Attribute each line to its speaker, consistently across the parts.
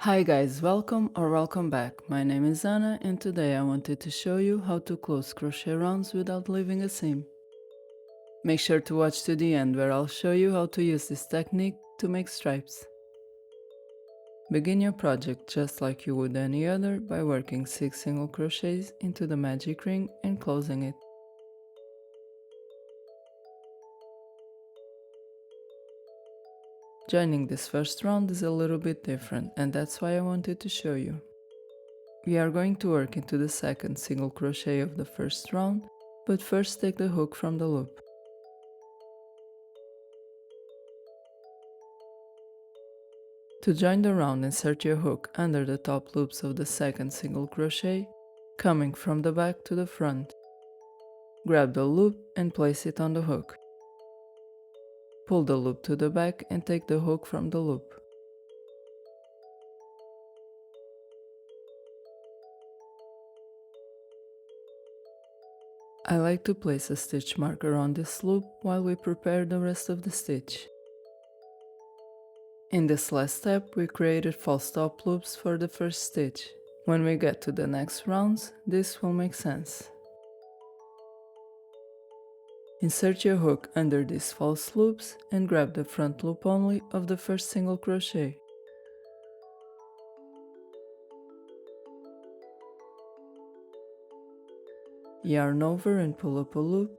Speaker 1: Hi guys, welcome or welcome back. My name is Anna and today I wanted to show you how to close crochet rounds without leaving a seam. Make sure to watch to the end where I'll show you how to use this technique to make stripes. Begin your project just like you would any other by working 6 single crochets into the magic ring and closing it. Joining this first round is a little bit different and that's why I wanted to show you. We are going to work into the second single crochet of the first round, but first take the hook from the loop. To join the round, insert your hook under the top loops of the second single crochet, coming from the back to the front. Grab the loop and place it on the hook. Pull the loop to the back and take the hook from the loop. I like to place a stitch marker on this loop while we prepare the rest of the stitch. In this last step, we created false top loops for the first stitch. When we get to the next rounds, this will make sense. Insert your hook under these false loops and grab the front loop only of the first single crochet. Yarn over and pull up a loop.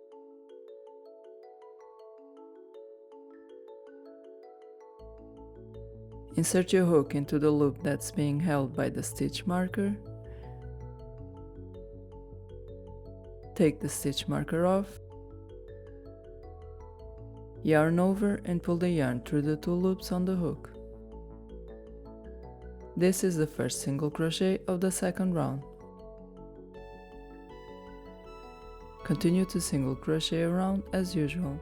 Speaker 1: Insert your hook into the loop that's being held by the stitch marker. Take the stitch marker off. Yarn over and pull the yarn through the two loops on the hook. This is the first single crochet of the second round. Continue to single crochet around as usual.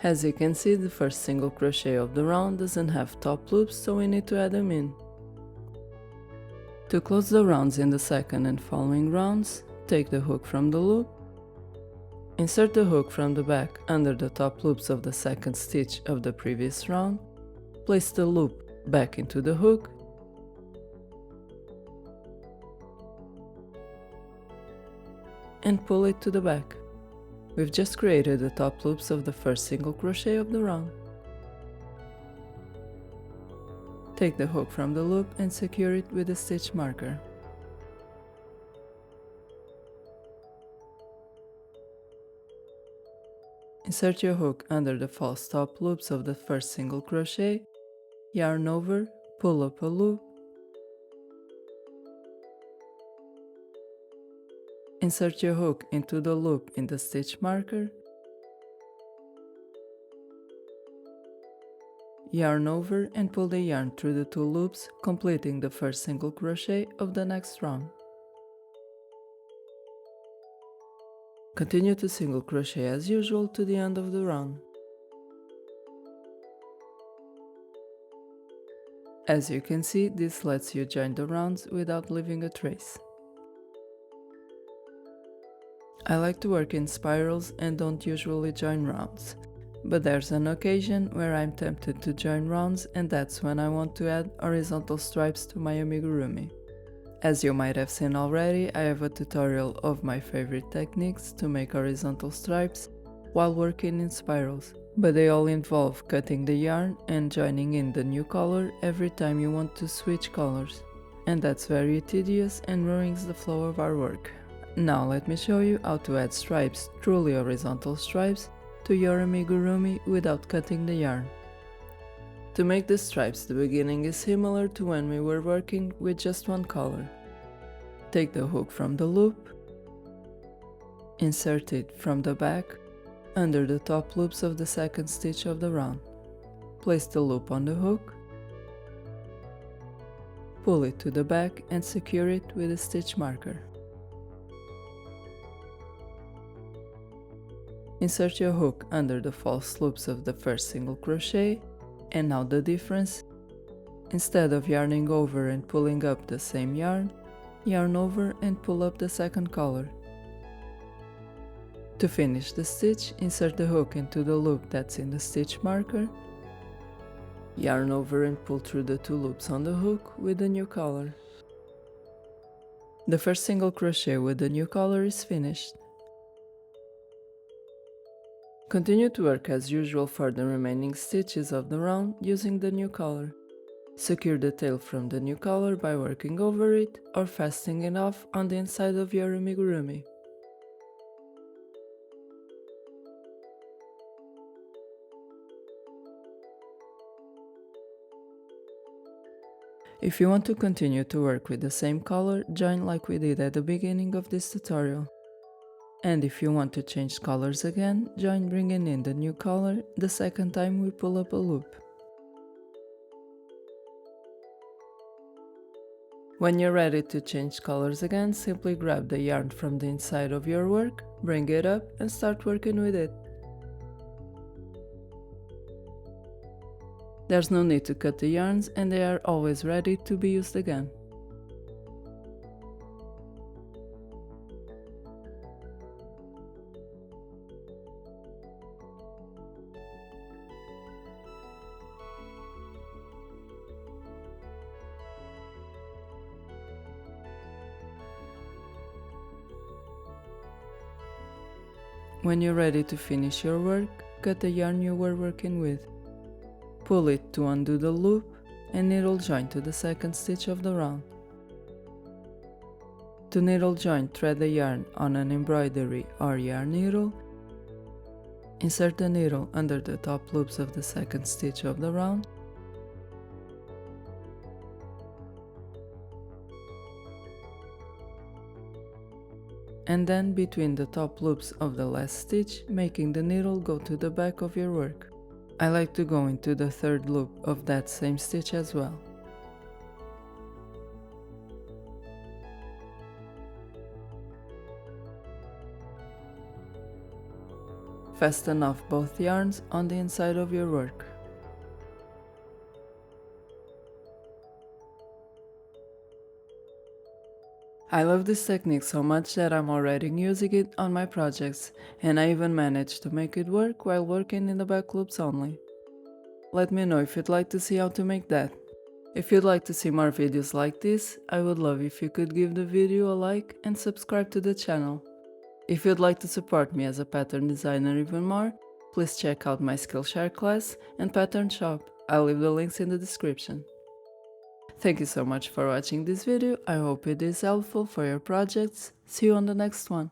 Speaker 1: As you can see, the first single crochet of the round doesn't have top loops, so we need to add them in. To close the rounds in the second and following rounds, take the hook from the loop, insert the hook from the back under the top loops of the second stitch of the previous round, place the loop back into the hook, and pull it to the back. We've just created the top loops of the first single crochet of the round. Take the hook from the loop and secure it with a stitch marker. Insert your hook under the false top loops of the first single crochet, yarn over, pull up a loop, insert your hook into the loop in the stitch marker, yarn over and pull the yarn through the two loops, completing the first single crochet of the next round. Continue to single crochet as usual to the end of the round. As you can see, this lets you join the rounds without leaving a trace. I like to work in spirals and don't usually join rounds, but there's an occasion where I'm tempted to join rounds, and that's when I want to add horizontal stripes to my amigurumi. As you might have seen already, I have a tutorial of my favorite techniques to make horizontal stripes while working in spirals, but they all involve cutting the yarn and joining in the new color every time you want to switch colors, and that's very tedious and ruins the flow of our work. Now let me show you how to add stripes, truly horizontal stripes, to your amigurumi without cutting the yarn. To make the stripes, the beginning is similar to when we were working with just one color. Take the hook from the loop, insert it from the back under the top loops of the second stitch of the round. Place the loop on the hook, pull it to the back and secure it with a stitch marker. Insert your hook under the false loops of the first single crochet, And now the difference. Instead of yarning over and pulling up the same yarn, yarn over and pull up the second color. To finish the stitch, insert the hook into the loop that's in the stitch marker, yarn over and pull through the 2 loops on the hook with the new color. The first single crochet with the new color is finished. Continue to work as usual for the remaining stitches of the round using the new color. Secure the tail from the new color by working over it or fastening it off on the inside of your amigurumi. If you want to continue to work with the same color, join like we did at the beginning of this tutorial. And if you want to change colors again, join bringing in the new color the second time we pull up a loop. When you're ready to change colors again, simply grab the yarn from the inside of your work, bring it up and start working with it. There's no need to cut the yarns and they are always ready to be used again. When you're ready to finish your work, cut the yarn you were working with. Pull it to undo the loop and needle join to the second stitch of the round. To needle join, thread the yarn on an embroidery or yarn needle. Insert the needle under the top loops of the second stitch of the round. And then between the top loops of the last stitch, making the needle go to the back of your work. I like to go into the third loop of that same stitch as well. Fasten off both yarns on the inside of your work. I love this technique so much that I'm already using it on my projects, and I even managed to make it work while working in the back loops only. Let me know if you'd like to see how to make that. If you'd like to see more videos like this, I would love if you could give the video a like and subscribe to the channel. If you'd like to support me as a pattern designer even more, please check out my Skillshare class and pattern shop. I'll leave the links in the description. Thank you so much for watching this video. I hope it is helpful for your projects. See you on the next one.